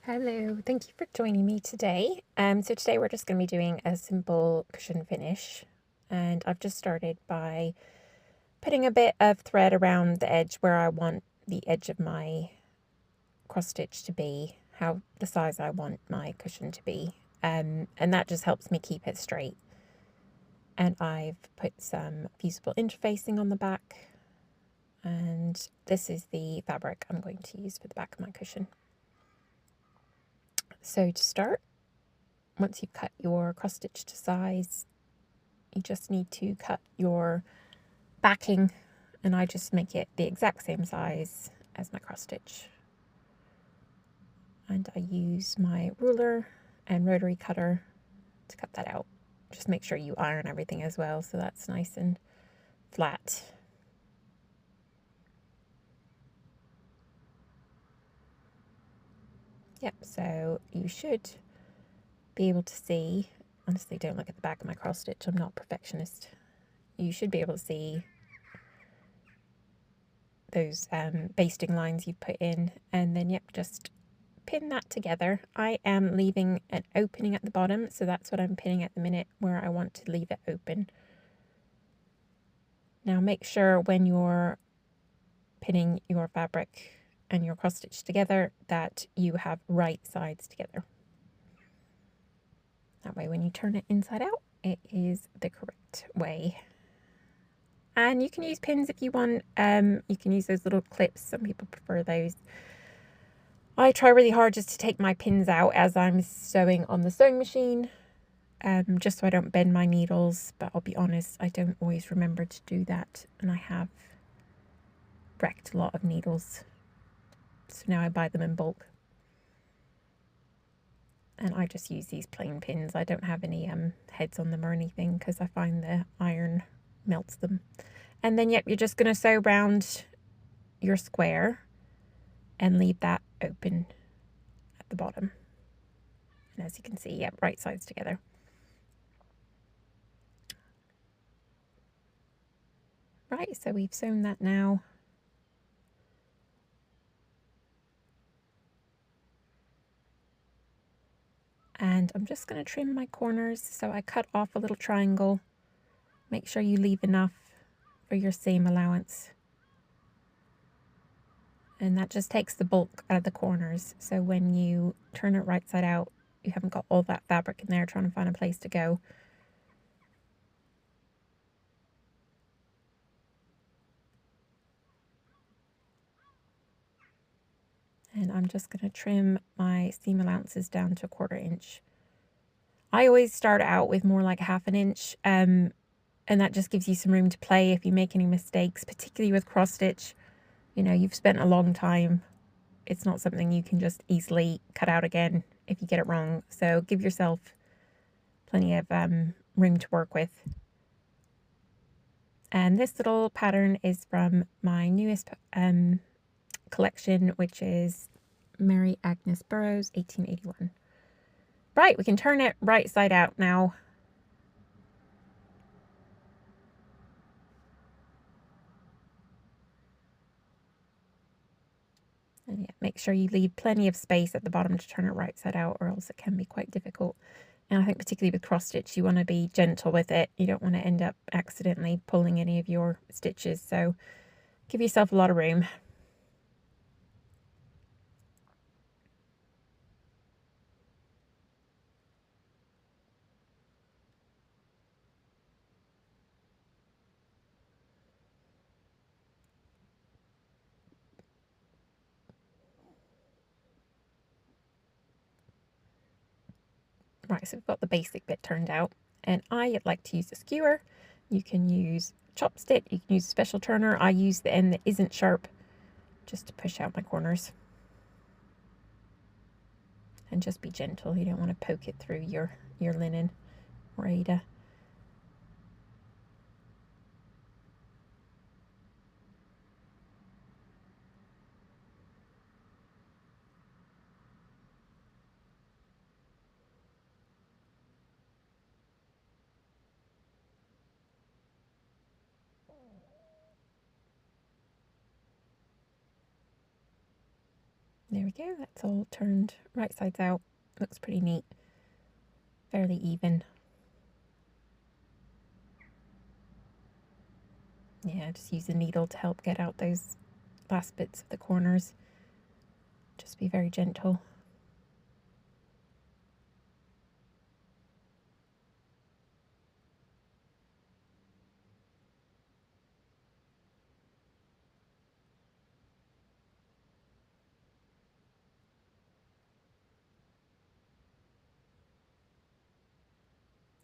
Hello, thank you for joining me today. So today we're just going to be doing a simple cushion finish, and I've just started by putting a bit of thread around the edge where I want the edge of my cross stitch to be, how the size I want my cushion to be, and that just helps me keep it straight. And I've put some fusible interfacing on the back, and this is the fabric I'm going to use for the back of my cushion. So to start, once you've cut your cross stitch to size, you just need to cut your backing, and I just make it the exact same size as my cross stitch. And I use my ruler and rotary cutter to cut that out. Just make sure you iron everything as well, so that's nice and flat. Yep, so you should be able to see, honestly don't look at the back of my cross stitch, I'm not a perfectionist. You should be able to see those basting lines you've put in, and then yep, just pin that together. I am leaving an opening at the bottom, so that's what I'm pinning at the minute, where I want to leave it open. Now make sure when you're pinning your fabric and your cross stitch together that you have right sides together. That way when you turn it inside out, it is the correct way. And you can use pins if you want. You can use those little clips. Some people prefer those. I try really hard just to take my pins out as I'm sewing on the sewing machine, just so I don't bend my needles, but I'll be honest, I don't always remember to do that, and I have wrecked a lot of needles, so now I buy them in bulk. And I just use these plain pins. I don't have any heads on them or anything, because I find the iron melts them. And then, yep, you're just going to sew around your square and leave that open at the bottom. And as you can see, yep, right sides together. Right, so we've sewn that now. And I'm just going to trim my corners. So I cut off a little triangle. Make sure you leave enough for your seam allowance. And that just takes the bulk out of the corners. So when you turn it right side out, you haven't got all that fabric in there trying to find a place to go. And I'm just going to trim my seam allowances down to 1/4 inch. I always start out with more like 1/2 inch, and that just gives you some room to play if you make any mistakes, particularly with cross stitch. You know, you've spent a long time. It's not something you can just easily cut out again if you get it wrong. So give yourself plenty of room to work with. And this little pattern is from my newest collection, which is Mary Agnes Burroughs, 1881. Right, we can turn it right side out now. And yeah, make sure you leave plenty of space at the bottom to turn it right side out, or else it can be quite difficult. And I think particularly with cross stitch, you want to be gentle with it. You don't want to end up accidentally pulling any of your stitches. So give yourself a lot of room. Right, so we've got the basic bit turned out, and I like to use a skewer. You can use chopstick, you can use a special turner. I use the end that isn't sharp just to push out my corners. And just be gentle, you don't want to poke it through your linen or Ada. There we go, that's all turned right sides out. Looks pretty neat. Fairly even. Yeah, just use the needle to help get out those last bits of the corners. Just be very gentle.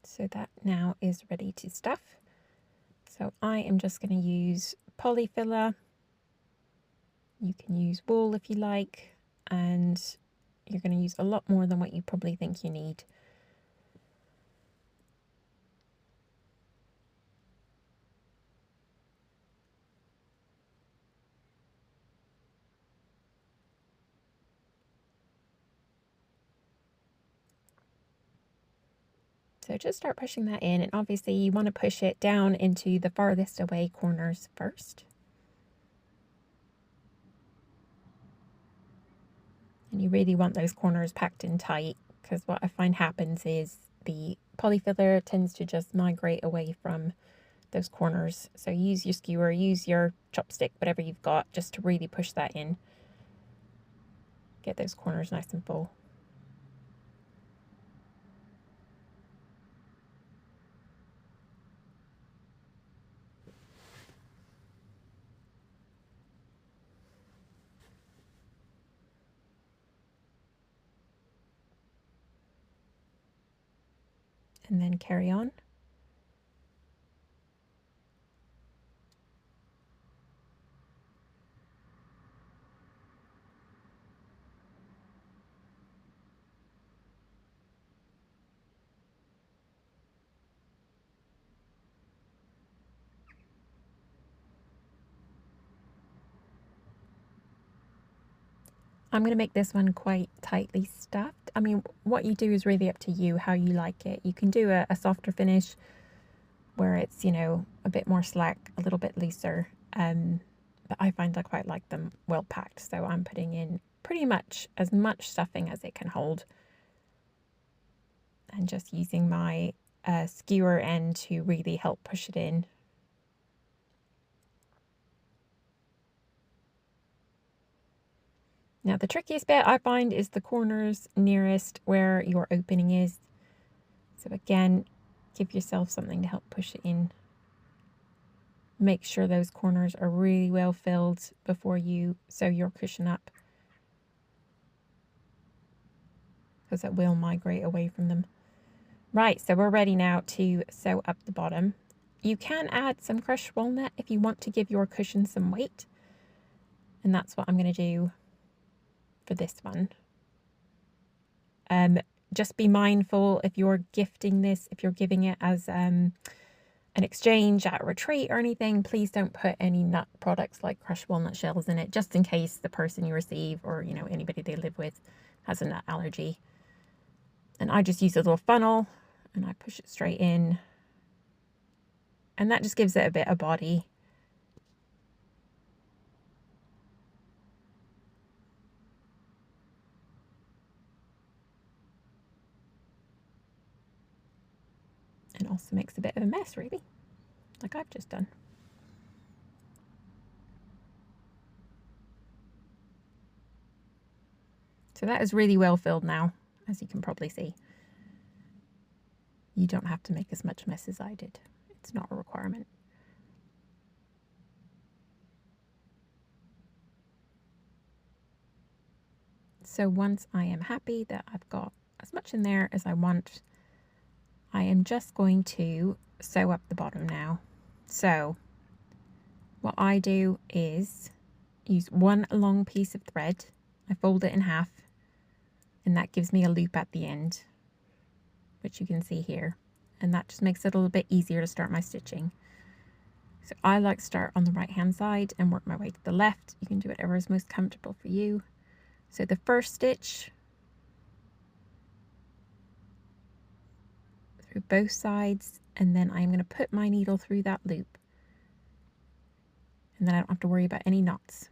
So that now is ready to stuff. So I am just going to use polyfiller. You can use wool if you like, and you're going to use a lot more than what you probably think you need. So just start pushing that in, and obviously you want to push it down into the farthest away corners first. And you really want those corners packed in tight, because what I find happens is the polyfiller tends to just migrate away from those corners. So use your skewer, use your chopstick, whatever you've got, just to really push that in. Get those corners nice and full. And then carry on. I'm going to make this one quite tightly stuffed. I mean, what you do is really up to you, how you like it. You can do a softer finish where it's, you know, a bit more slack, a little bit looser. But I find I quite like them well packed. So I'm putting in pretty much as much stuffing as it can hold. And just using my skewer end to really help push it in. Now the trickiest bit I find is the corners nearest where your opening is. So again, give yourself something to help push it in. Make sure those corners are really well filled before you sew your cushion up, because it will migrate away from them. Right, so we're ready now to sew up the bottom. You can add some crushed walnut if you want to give your cushion some weight. And that's what I'm going to do for this one. Just be mindful if you're gifting this, if you're giving it as an exchange at a retreat or anything, please don't put any nut products like crushed walnut shells in it, just in case the person you receive or, you know, anybody they live with has a nut allergy. And I just use a little funnel and I push it straight in. And that just gives it a bit of body. And also makes a bit of a mess, really, like I've just done. So that is really well filled now, as you can probably see. You don't have to make as much mess as I did. It's not a requirement. So once I am happy that I've got as much in there as I want, I am just going to sew up the bottom now. So what I do is use one long piece of thread. I fold it in half, and that gives me a loop at the end, which you can see here. And that just makes it a little bit easier to start my stitching. So I like to start on the right hand side and work my way to the left. You can do whatever is most comfortable for you. So the first stitch through both sides, and then I'm going to put my needle through that loop, and then I don't have to worry about any knots.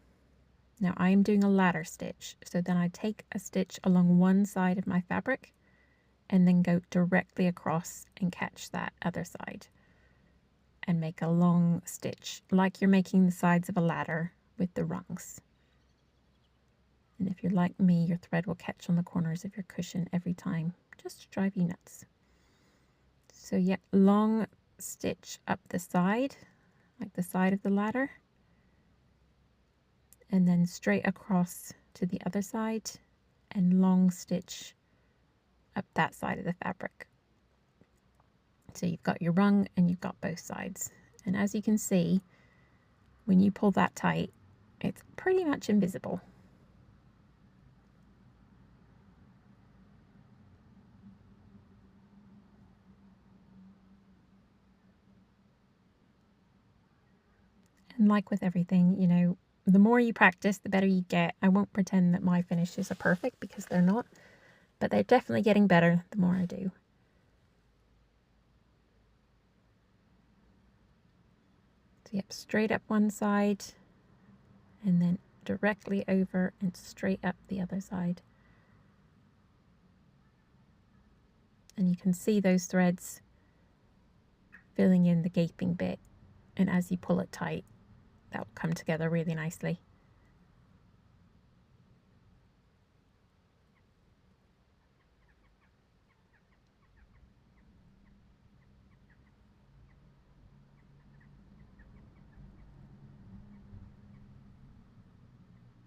Now I am doing a ladder stitch, so then I take a stitch along one side of my fabric and then go directly across and catch that other side and make a long stitch like you're making the sides of a ladder with the rungs. And if you're like me, your thread will catch on the corners of your cushion every time, just to drive you nuts. So yeah, long stitch up the side, like the side of the ladder, and then straight across to the other side and long stitch up that side of the fabric. So you've got your rung and you've got both sides. And as you can see, when you pull that tight, it's pretty much invisible. And like with everything, you know, the more you practice, the better you get. I won't pretend that my finishes are perfect because they're not, but they're definitely getting better the more I do. So yep, straight up one side and then directly over and straight up the other side. And you can see those threads filling in the gaping bit, and as you pull it tight, that will come together really nicely.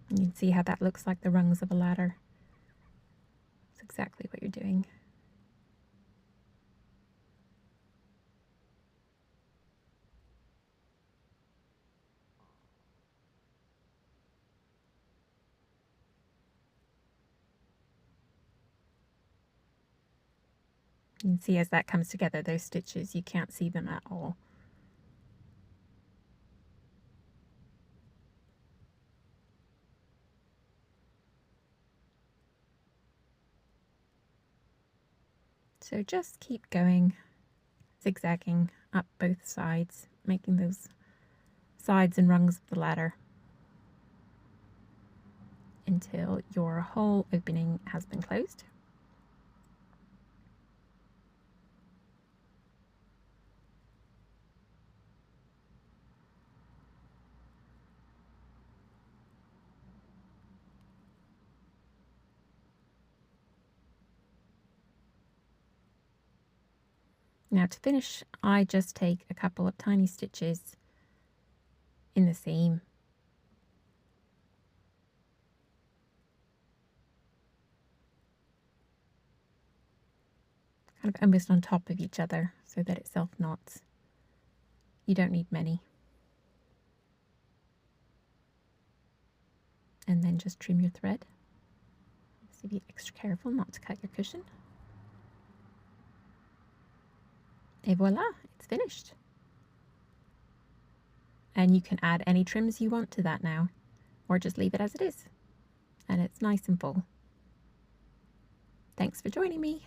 And you can see how that looks like the rungs of a ladder. It's exactly what you're doing. You can see as that comes together, those stitches, you can't see them at all. So just keep going, zigzagging up both sides, making those sides and rungs of the ladder until your whole opening has been closed. Now to finish, I just take a couple of tiny stitches in the seam. Kind of almost on top of each other so that it self knots. You don't need many. And then just trim your thread. So be extra careful not to cut your cushion. Et voila, it's finished. And you can add any trims you want to that now, or just leave it as it is. And it's nice and full. Thanks for joining me.